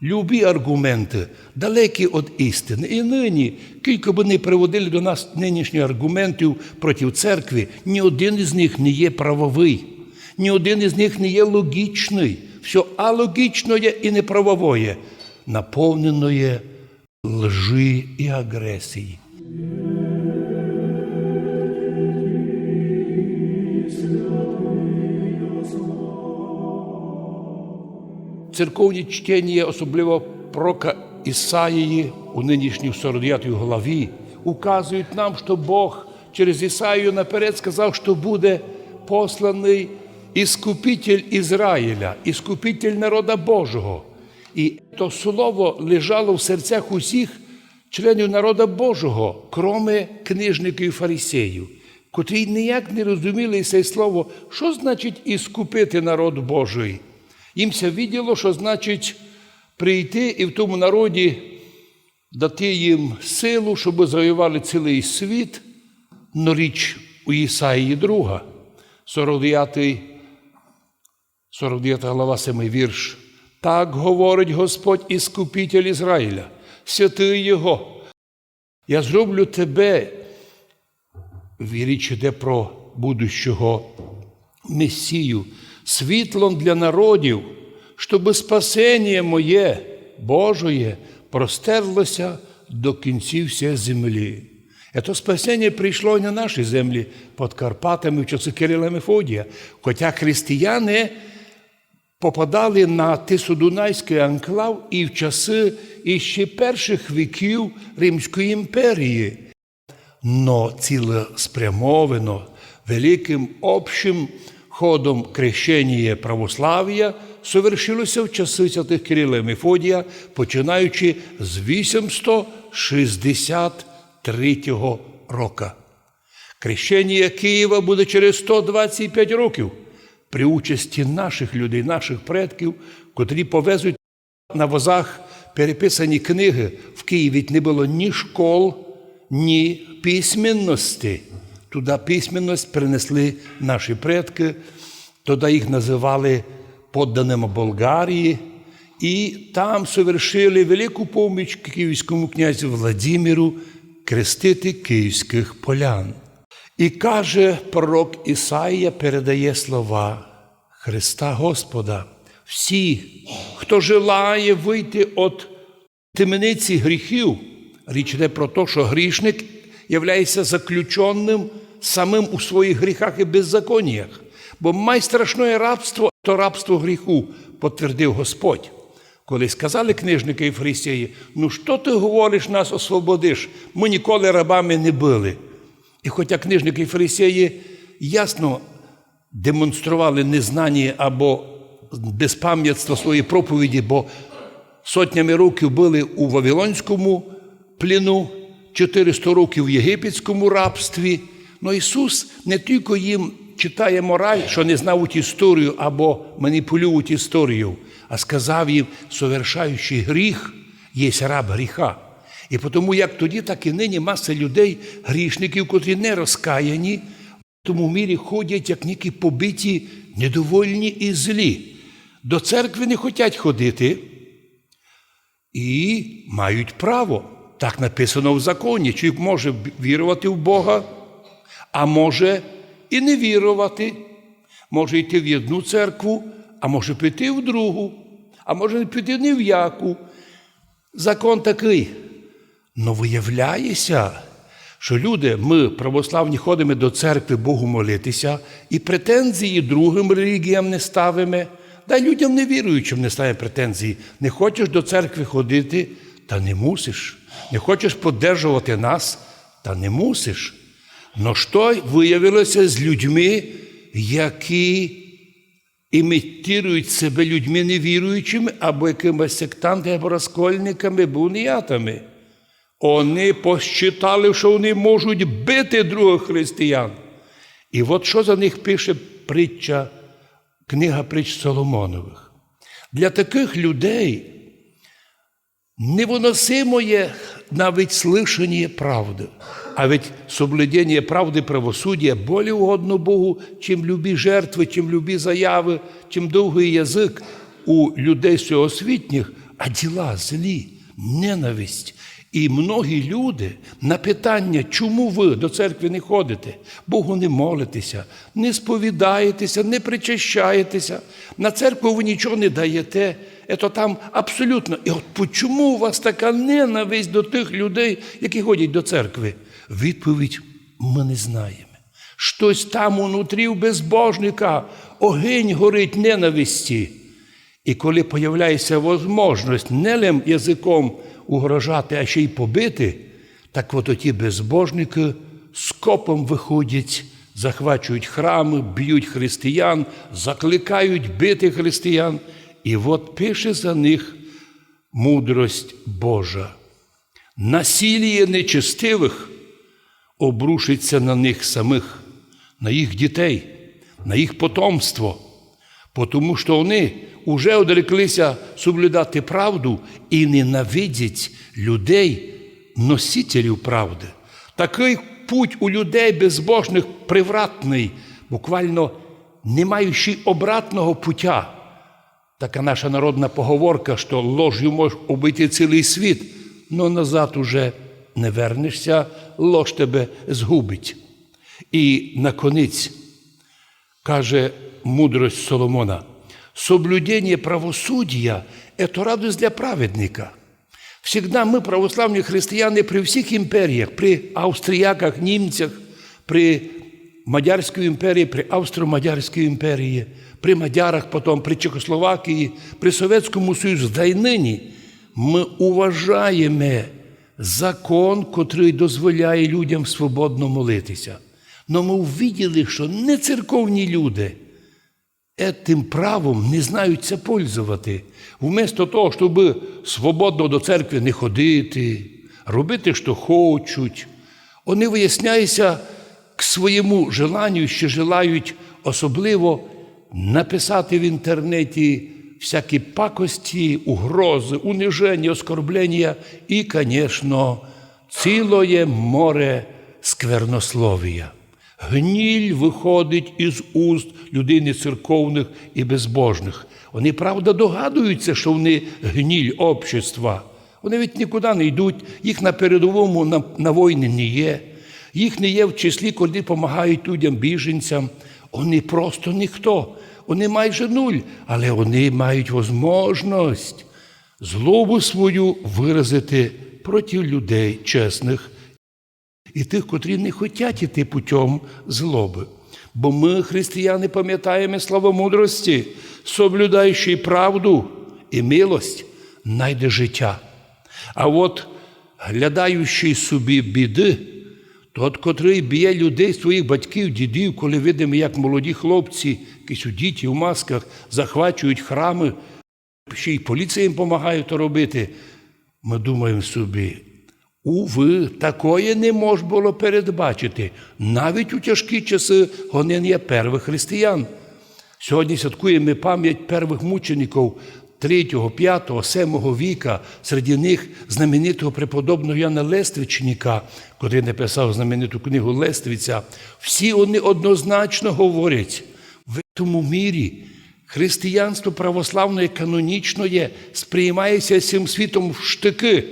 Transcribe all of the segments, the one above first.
Любі аргументи далекі від істини. І нині, кілька б не приводили до нас нинішніх аргументів проти церкви, ні один із них не є правовий, ні один із них не є логічний. Все алогічне і неправове, наповнене лжи і агресії. Церковні чтення, особливо пророка Ісаїї у нинішній 49 главі, указують нам, що Бог через Ісаїю наперед сказав, що буде посланий Іскупитель Ізраїля, Іскупитель народа Божого. І то слово лежало в серцях усіх членів народа Божого, кроме книжників і фарисеїв, котрі ніяк не розуміли це слово, що значить «іскупити народ Божий». Їмся виділо, що значить прийти і в тому народі дати їм силу, щоб завоювали цілий світ. Но річ у Ісаїї 2, 49 глава, 7 вірш. Так говорить Господь Іскупитель Ізраїля, святий Його. Я зроблю тебе, річ іде про будущого Месію, світлом для народів, щоб спасення моє, Божоє, простерлося до кінців всієї землі. Це спасення прийшло і на наші землі, під Карпатами, в часи Кирила і Мефодія. Хоча християни попадали на Тисодунайський анклав і в часи іще перших віків Римської імперії. Но цілеспрямовано, великим общим ходом крещення православ'я совершилося в часи святих Кирила і Мефодія, починаючи з 863 року. Крещення Києва буде через 125 років при участі наших людей, наших предків, котрі повезуть на возах переписані книги. В Києві не було ні школ, ні письменності. Туди письменність принесли наші предки, тоді їх називали подданими Болгарії, і там совершили велику поміч київському князю Владимиру крестити київських полян. І каже пророк Ісаїя, передає слова Христа Господа. Всі, хто желає вийти від темниці гріхів, річ йде про те, що грішник являється заключеним самим у своїх гріхах і беззаконнях. Бо найстрашніше рабство – то рабство гріху, підтвердив Господь. Коли сказали книжники і фарисеї, ну що ти говориш, нас освободиш, ми ніколи рабами не були. І хоча книжники і фарисеї ясно демонстрували незнання або безпам'ятство своєї проповіді, бо сотнями років були у Вавилонському пліну, 400 років в єгипетському рабстві, но Ісус не тільки їм читає мораль, що не знають історію або маніпулюють історію, а сказав їм, совершаючий гріх є раб гріха. І тому як тоді, так і нині маса людей, грішників, котрі не розкаяні, в тому мірі ходять, як ніки побиті, недовольні і злі. До церкви не хочуть ходити і мають право. Так написано в законі. Чоловік може вірувати в Бога, а може і не вірувати. Може йти в одну церкву, а може піти в другу, а може не піти ні в яку. Закон такий. Но виявляється, що люди, ми, православні, ходимо до церкви Богу молитися і претензії другим релігіям не ставимо. Да людям невіруючим не ставимо претензії. Не хочеш до церкви ходити, та не мусиш. Не хочеш підтримувати нас, та не мусиш. Но що виявилося з людьми, які імітують себе людьми невіруючими, або якимось сектантами, або розкольниками, або уніятами? Вони посчитали, що вони можуть бити других християн. І от що за них пише притча, книга притч Соломонових. Для таких людей невыносимо є навіть слышание правди. А ведь соблюдение правди правосуддя более угодно Богу, чим любі жертви, чим любі заяви, чим довгий язик у людей всеосвітніх, а діла злі, ненависть. І многі люди на питання, чому ви до церкви не ходите, Богу не молитеся, не сповідаєтеся, не причащаєтеся, на церкву ви нічого не даєте, це там абсолютно. І от чому у вас така ненависть до тих людей, які ходять до церкви? Відповідь – ми не знаємо. Щось там унутрі в безбожника, огонь горить ненависті. І коли появляється можливість не лише язиком угрожати, а ще й побити, так от оті безбожники скопом виходять, захвачують храми, б'ють християн, закликають бити християн. І от пише за них мудрость Божа. Насилие нечестивих обрушиться на них самих, на їх дітей, на їх потомство, тому що вони вже одреклися соблюдати правду і ненавидять людей, носителів правди. Такий путь у людей безбожних привратний, буквально не маючи обратного путя. Така наша народна поговорка, що лож'ю можеш обійти цілий світ, но назад уже не вернешся, ложь тебе згубить. І наконець, каже мудрость Соломона, соблюдение правосудия – это радость для праведника. Всегда мы, православные христиане, при всех империях, при австріяках, німцях, при Мадярській імперії, при Австро-Мадярській імперії, при мадярах, потім при Чехословакії, при Совєтському Союзі, да й нині, ми уважаємо закон, котрий дозволяє людям свободно молитися. Но ми увидели, що не церковні люди цим правом не знають це пользувати. Вместо того, щоб свободно до церкви не ходити, робити, що хочуть, вони виясняються к своєму желанню, що желають особливо написати в інтернеті всякі пакості, угрози, униження, оскорблення і, звісно, ціле море сквернословія. Гніль виходить із уст людей нецерковних і безбожних. Вони, правда, догадуються, що вони гніль общества. Вони ведь нікуди не йдуть, їх на передовому на війні не є. Їх не є в числі, коли допомагають людям, біженцям. Вони просто ніхто. Вони майже нуль, але вони мають можливість злобу свою виразити проти людей чесних і тих, котрі не хочуть іти путем злоби. Бо ми, християни, пам'ятаємо слова мудрості, соблюдаючи правду і милость, найде життя. А от глядаючи собі біди, тот, котрий б'є людей, своїх батьків, дідів, коли видимо, як молоді хлопці, якісь діти в масках, захвачують храми, ще й поліція їм допомагає то робити, ми думаємо собі, уви, такое не можна було передбачити, навіть у тяжкі часи гоніння перших християн. Сьогодні святкуємо пам'ять перших мучеників 3, 5, 7 віка, серед них знаменитого преподобного Яна Лествичника, який написав знамениту книгу «Лествиця». Всі вони однозначно говорять, в цьому мірі християнство православне канонічне сприймається цим світом в штики.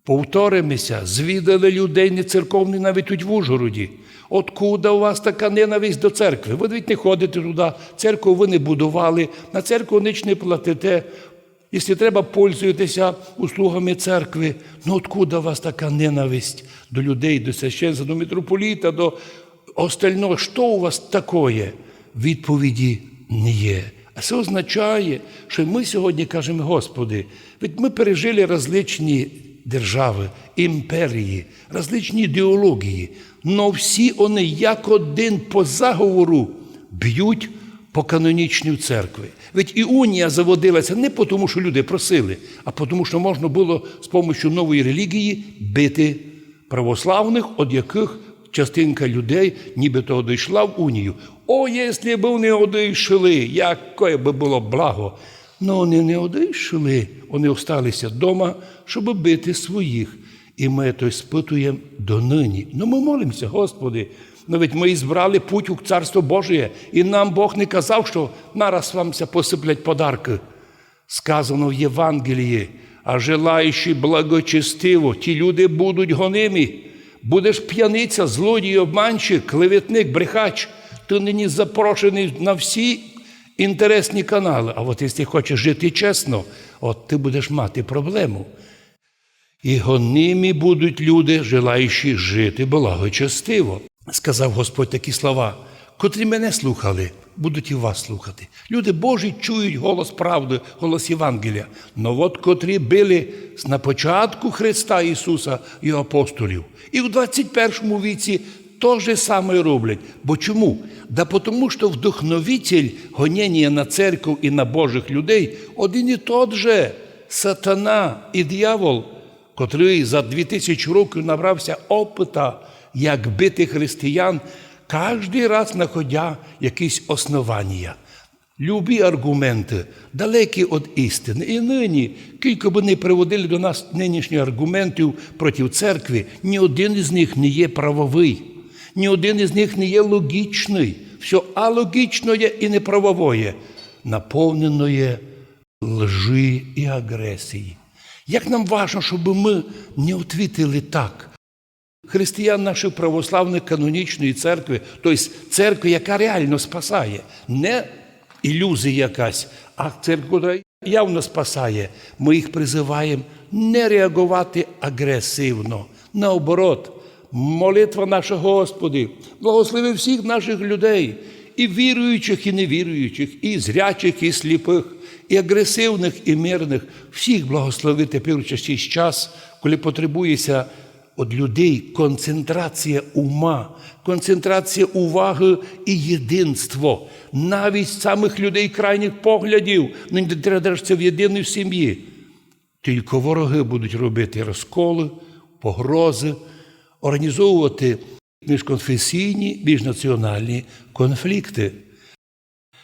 Повторимося, звідали людей нецерковних навіть тут в Ужгороді. Откуда у вас така ненависть до церкви? Ви навіть не ходите туди, церкву ви не будували, на церкву ніч не платите. Якщо треба, пользуєтеся услугами церкви. Ну, откуда у вас така ненависть до людей, до священства, до митрополіта, до остального? Що у вас таке? Відповіді не є. А це означає, що ми сьогодні кажемо, Господи, ведь ми пережили различні держави, імперії, различні ідеології, но всі вони як один по заговору б'ють по канонічній церкві. Ведь і унія заводилася не тому, що люди просили, а тому, що можна було з допомогою нової релігії бити православних, від яких частинка людей нібито одійшла в унію. О, якщо б вони одійшли, яке би було благо! Но вони не одійшли, вони залишилися вдома, щоб бити своїх. І ми це спитуємо донині. Ну ми молимося, Господи, но ведь ми збрали путь у Царство Божє, і нам Бог не казав, що нараз вам посиплять подарки. сказано в Євангелії, а желаючи благочестиво, ті люди будуть гонимі. Будеш п'яниця, злодій, обманщик, клеветник, брехач. Ти нині запрошений на всі інтересні канали. А от якщо хочеш жити чесно, от ти будеш мати проблему. І гонимі будуть люди, желаючи жити благочестиво. Сказав Господь такі слова, котрі мене слухали, будуть і вас слухати. Люди Божі чують голос правди, голос Євангелія. Но от котрі були на початку Христа Ісуса і апостолів. І в 21 віці то же саме роблять. Бо чому? Да потому що вдохновитель гонення на церкву і на Божих людей один і тот же сатана і диявол, котрий за 2000 років набрався опита, як бити християн, кожен раз знаходя якісь основання. Любі аргументи, далекі від істини. І нині, кілька б не приводили до нас нинішніх аргументів проти церкви, ні один із них не є правовий, ні один із них не є логічний. Все алогічне і неправове, наповнене лжи і агресії. Як нам важливо, щоб ми не відповіли так. Християн нашої православної канонічної церкви, тобто церкви, яка реально спасає, не ілюзія якась, а церква, яка явно спасає, ми їх призиваємо не реагувати агресивно. Наоборот, молитва наша, Господи, благослови всіх наших людей, і віруючих, і невіруючих, і зрячих, і сліпих, і агресивних, і мирних. Всіх благослови тепер у час, коли потребується від людей концентрація ума, концентрація уваги і єдинство. Навіть самих людей крайніх поглядів не треба держатися в єдиній сім'ї. Тільки вороги будуть робити розколи, погрози, організовувати міжконфесійні, міжнаціональні конфлікти.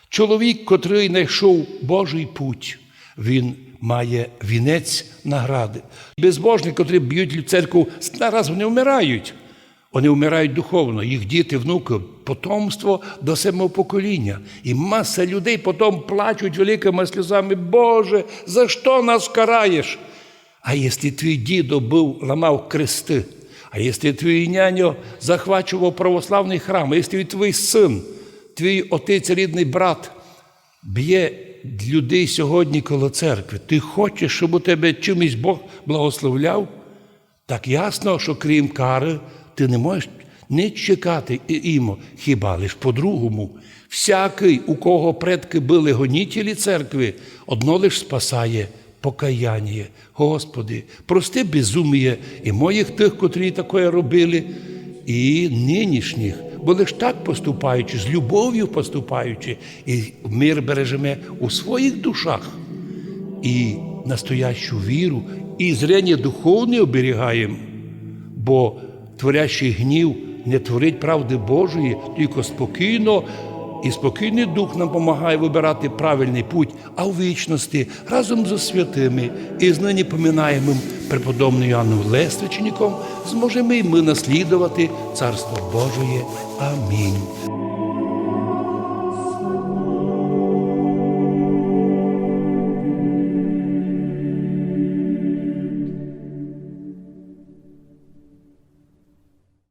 Чоловік, котрий знайшов Божий путь, він має вінець награди. Безбожні, котрі б'ють церкву, нараз вони вмирають. Вони вмирають духовно, їх діти, внуки, потомство до 7-го покоління. І маса людей потім плачуть великими сльозами: «Боже, за що нас караєш?» А якщо твій дідо ламав крести, а якщо твій няньо захвачував православний храм, а якщо твій син, твій отець, рідний брат б'є людей сьогодні коло церкви, ти хочеш, щоб у тебе чимось Бог благословляв? Так ясно, що крім кари, ти не можеш не чекати імо, хіба лиш по-другому. Всякий, у кого предки були гонітелі церкви, одно лиш спасає покаяння. Господи, прости безуміє і моїх тих, котрі таке робили, і нинішніх, бо лиш так поступаючи, з любов'ю поступаючи, і мир бережемо у своїх душах, і настоящу віру, і зрення духовне оберігаємо, бо творящий гнів не творить правди Божої, тільки спокійно, і спокійний дух нам допомагає вибирати правильний путь, а в вічності разом зі святими і з нині поминаємим преподобним Іоанном Лествичником зможемо і ми наслідувати Царство Божоє. Амінь.